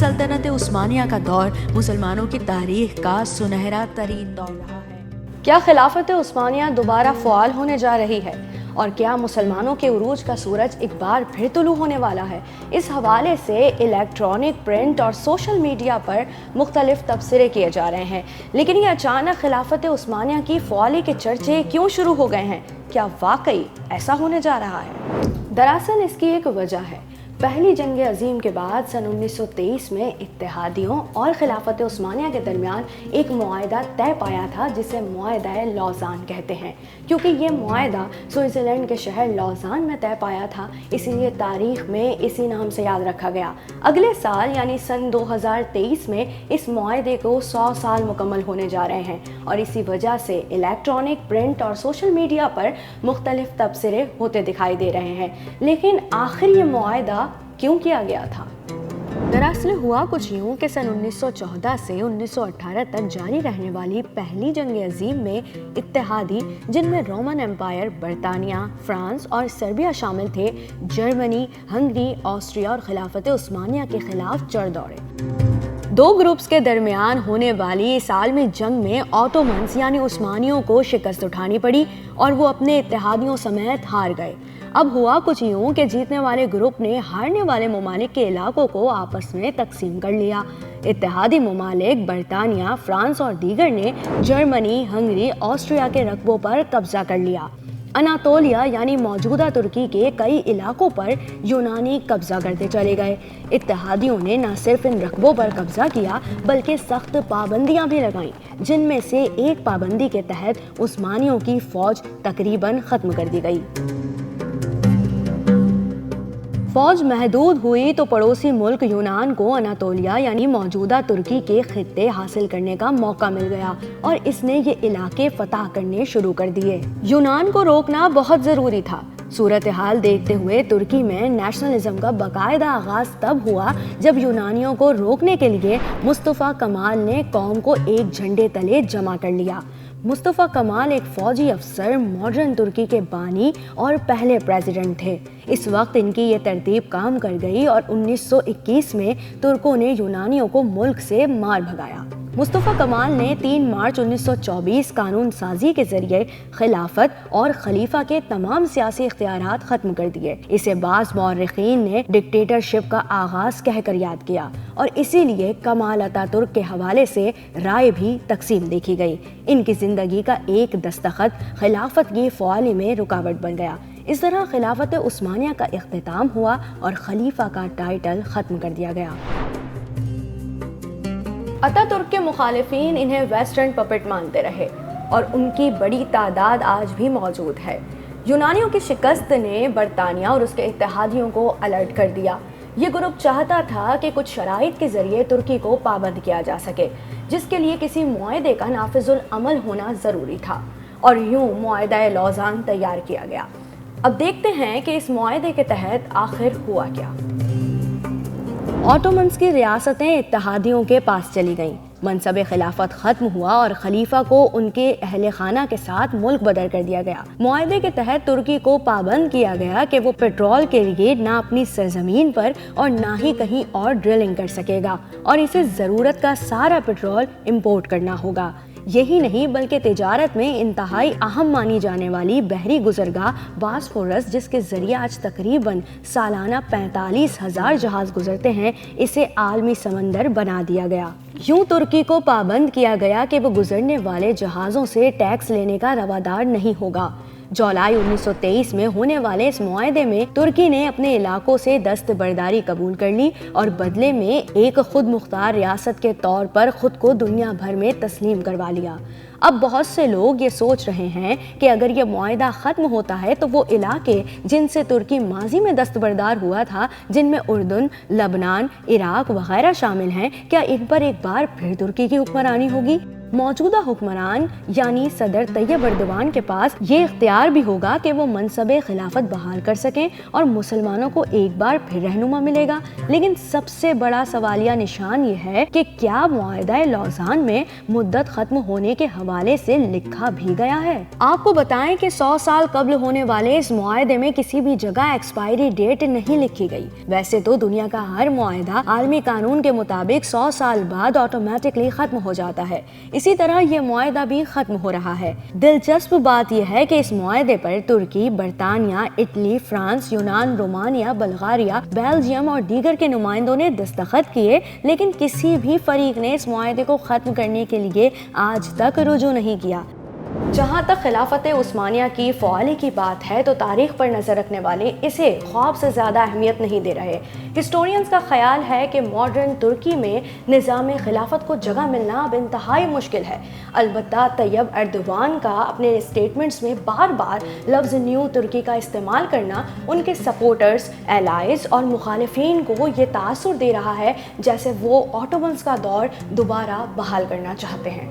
सल्तनत उस्मानिया का दौर मुसलमानों की तारीख का सुनहरा तरीन दौर रहा है। क्या खिलाफत उस्मानिया दोबारा फ़आल होने जा रही है और क्या मुसलमानों के उरूज का सूरज एक बार फिर तुलू होने वाला है? इस हवाले से इलेक्ट्रॉनिक, प्रिंट और सोशल मीडिया पर मुख्तलिफ तबसरे किए जा रहे हैं, लेकिन ये अचानक खिलाफत उस्मानिया की फ़आली के चर्चे क्यों शुरू हो गए हैं? क्या वाकई ऐसा होने जा रहा है? दरअसल इसकी एक वजह है। पहली जंग अजीम के बाद सन 1923 में इत्तेहादियों और खिलाफत उस्मानिया के दरमियान एक मुआहदा तय पाया था जिसे मुआहदा लौज़ान कहते हैं। क्योंकि ये मुआहदा स्विट्ज़रलैंड के शहर लौज़ान में तय पाया था, इसीलिए तारीख में इसी नाम से याद रखा गया। अगले साल यानी सन 2023 में इस मुआहदे को 100 साल मुकम्मल होने जा रहे हैं और इसी वजह से इलेक्ट्रॉनिक, प्रिंट और सोशल मीडिया पर मुख्तलिफ तबसरे होते दिखाई दे रहे हैं। लेकिन आखिर ये मुआहदा क्यों किया गया था? दरअसल हुआ कुछ यूं कि सन 1914 से 1918 तक जारी रहने वाली पहली जंग अजीम में इत्तेहादी, जिनमें रोमन एम्पायर, बरतानिया, फ्रांस और सर्बिया शामिल थे, जर्मनी, हंगरी, ऑस्ट्रिया और खिलाफत उस्मानिया के खिलाफ चढ़ दौड़े। दो ग्रुप्स के दरमियान होने वाली इस आलमी जंग में ऑटोमन्स यानी उस्मानियों को शिकस्त उठानी पड़ी और वो अपने इत्तेहादियों समेत हार गए। अब हुआ कुछ यूं कि जीतने वाले ग्रुप ने हारने वाले ममालिक के इलाकों को आपस में तकसीम कर लिया। इत्तेहादी ममालिक बरतानिया, फ्रांस और दीगर ने जर्मनी, हंगरी, ऑस्ट्रिया के रकबों पर कब्जा कर लिया। अनातोलिया यानी मौजूदा तुर्की के कई इलाकों पर यूनानी कब्जा करते चले गए। इत्तेहादियों ने न सिर्फ इन रकबों पर कब्जा किया बल्कि सख्त पाबंदियां भी लगाईं, जिनमें से एक पाबंदी के तहत उस्मानियों की फौज तकरीबन खत्म कर दी गई। फौज महदूद हुई तो पड़ोसी मुल्क यूनान को अनातोलिया यानी मौजूदा तुर्की के खित्ते हासिल करने का मौका मिल गया और इसने ये इलाके फतह करने शुरू कर दिए। यूनान को रोकना बहुत ज़रूरी था। सूरत हाल देखते हुए तुर्की में नेशनलिज्म का बाकायदा आगाज तब हुआ जब यूनानियों को रोकने के लिए मुस्तफ़ा कमाल ने कौम को एक झंडे तले जमा कर लिया। मुस्तफ़ा कमाल एक फ़ौजी अफसर, मॉडर्न तुर्की के बानी और पहले प्रेसिडेंट थे। इस वक्त इनकी ये तरतीब काम कर गई और 1921 में तुर्कों ने यूनानियों को मुल्क से मार भगाया। मुस्तफ़ा कमाल ने 3 मार्च 1924 कानून साजी के जरिए खिलाफत और खलीफा के तमाम सियासी इख्तियारात खत्म कर दिए। इसे बाज़ मौर्रिखीन ने डिक्टेटरशिप का आगाज कहकर याद किया और इसीलिए कमाल अतातुर्क के हवाले से राय भी तकसीम देखी गई। इनकी जिंदगी का एक दस्तखत खिलाफत की फ़आली में रुकावट बन गया। इस तरह खिलाफत उस्मानिया का इख्तिताम हुआ और खलीफा का टाइटल खत्म कर दिया गया। अतातुर्क के मुखालिफिन इन्हें वेस्टर्न पपेट मानते रहे और उनकी बड़ी तादाद आज भी मौजूद है। यूनानियों की शिकस्त ने बरतानिया और उसके इत्तेहादियों को अलर्ट कर दिया। ये ग्रुप चाहता था कि कुछ शराइत के जरिए तुर्की को पाबंद किया जा सके, जिसके लिए किसी मुआहदे का नाफिजुल अमल होना ज़रूरी था और यूं मुआहदा लौज़ान तैयार किया गया। अब देखते हैं कि इस मुआहदे के तहत आखिर हुआ क्या। ऑटोमन्स की रियासतें इत्तेहादियों के पास चली गईं। मनसब खिलाफत खत्म हुआ और खलीफा को उनके अहले खाना के साथ मुल्क बदर कर दिया गया। मुआहदे के तहत तुर्की को पाबंद किया गया कि वो पेट्रोल के लिए ना अपनी सरजमीन पर और ना ही कहीं और ड्रिलिंग कर सकेगा और इसे ज़रूरत का सारा पेट्रोल इंपोर्ट करना होगा। यही नहीं बल्कि तिजारत में इंतहाई अहम मानी जाने वाली बहरी गुजरगाह बॉस्फोरस, जिसके जरिए आज तकरीबन सालाना 45,000 जहाज गुजरते हैं, इसे आलमी समंदर बना दिया गया। यूं तुर्की को पाबंद किया गया कि वो गुजरने वाले जहाज़ों से टैक्स लेने का रवादार नहीं होगा। जुलाई 1923 में होने वाले इस मुआहदे में तुर्की ने अपने इलाकों से दस्तबरदारी कबूल कर ली और बदले में एक खुद मुख्तार रियासत के तौर पर खुद को दुनिया भर में तस्लीम करवा लिया। अब बहुत से लोग ये सोच रहे हैं कि अगर ये मुआहदा ख़त्म होता है तो वो इलाके जिनसे तुर्की माजी में दस्तबरदार हुआ था, जिनमें उर्दन, लबनान, इराक वगैरह शामिल हैं, क्या इन पर एक बार फिर तुर्की की हुक्मरानी होगी? موجودہ حکمران یعنی صدر طیب اردوان کے پاس یہ اختیار بھی ہوگا کہ وہ منصب خلافت بحال کر سکیں اور مسلمانوں کو ایک بار پھر رہنما ملے گا۔ لیکن سب سے بڑا سوالیہ نشان یہ ہے کہ کیا معاہدہ لوزان میں مدت ختم ہونے کے حوالے سے لکھا بھی گیا ہے؟ آپ کو بتائیں کہ 100 سال قبل ہونے والے اس معاہدے میں کسی بھی جگہ ایکسپائری ڈیٹ نہیں لکھی گئی۔ ویسے تو دنیا کا ہر معاہدہ عالمی قانون کے مطابق 100 سال بعد آٹومیٹکلی ختم ہو جاتا ہے، اسی طرح یہ معاہدہ بھی ختم ہو رہا ہے۔ دلچسپ بات یہ ہے کہ اس معاہدے پر ترکی، برطانیہ، اٹلی، فرانس، یونان، رومانیہ، بلغاریہ، بیلجیم اور دیگر کے نمائندوں نے دستخط کیے، لیکن کسی بھی فریق نے اس معاہدے کو ختم کرنے کے لیے آج تک رجوع نہیں کیا۔ جہاں تک خلافت عثمانیہ کی فعالی کی بات ہے تو تاریخ پر نظر رکھنے والے اسے خواب سے زیادہ اہمیت نہیں دے رہے۔ ہسٹورینز کا خیال ہے کہ ماڈرن ترکی میں نظام خلافت کو جگہ ملنا اب انتہائی مشکل ہے۔ البتہ طیب اردوان کا اپنے اسٹیٹمنٹس میں بار بار لفظ نیو ترکی کا استعمال کرنا ان کے سپورٹرز، الائز اور مخالفین کو یہ تاثر دے رہا ہے جیسے وہ اوٹومنز کا دور دوبارہ بحال کرنا چاہتے ہیں۔